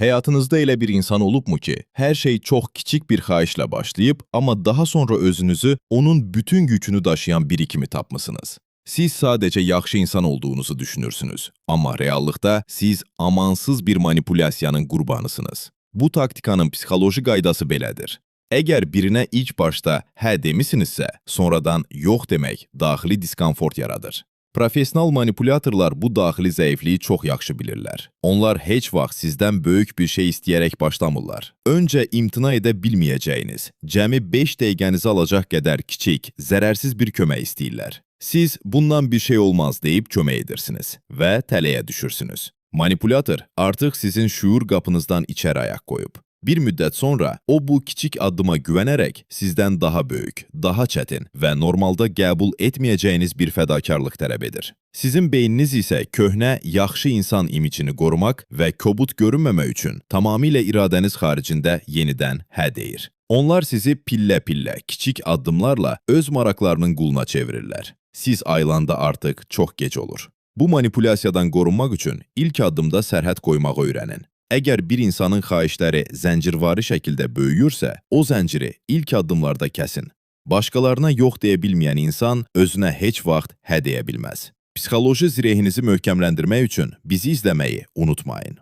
Həyatınızda elə bir insan olubmu ki, hər şey çox kiçik bir xahişlə başlayıb, amma daha sonra özünüzü onun bütün yükünü daşıyan biri kimi tapmısınız? Siz sadəcə yaxşı insan olduğunuzu düşünürsünüz, amma reallıqda siz amansız bir manipulyasiyanın qurbanısınız. Bu taktikanın psixoloji qaydası belədir. Əgər birinə ilk başda hə demisinizsə, sonradan yox demək daxili diskomfort yaradır. Professional manipulyatorlar bu daxili zəifliyi çox yaxşı bilirlər. Onlar heç vaxt sizdən böyük bir şey istəyərək başlamırlar. Öncə imtina edə bilməyəcəyiniz, cəmi 5 dəqiqənizi alacaq qədər kiçik, zərərsiz bir kömək istəyirlər. Siz bundan bir şey olmaz deyib kömək edirsiniz və tələyə düşürsünüz. Manipulyator artıq sizin şuur qapınızdan içəri ayaq qoyub. Bir müddət sonra o bu kiçik addıma güvənərək sizdən daha böyük, daha çətin və normalda qəbul etməyəcəyiniz bir fədakarlıq tələb edir. Sizin beyniniz isə köhnə, yaxşı insan imicini qorumaq və kobud görünməmək üçün tamamilə iradəniz xaricində yenidən hə deyir. Onlar sizi pillə-pillə, kiçik addımlarla öz maraqlarının quluna çevirirlər. Siz ayılanda artıq çox gec olur. Bu manipulyasiyadan qorunmaq üçün ilk addımda sərhəd qoymağı öyrənin. Əgər bir insanın xahişləri zəncirvari şəkildə böyüyürsə, o zənciri ilk addımlarda kəsin. Başqalarına yox deyə bilməyən insan özünə heç vaxt hə deyə bilməz. Psixoloji zirehinizi möhkəmləndirmək üçün bizi izləməyi unutmayın.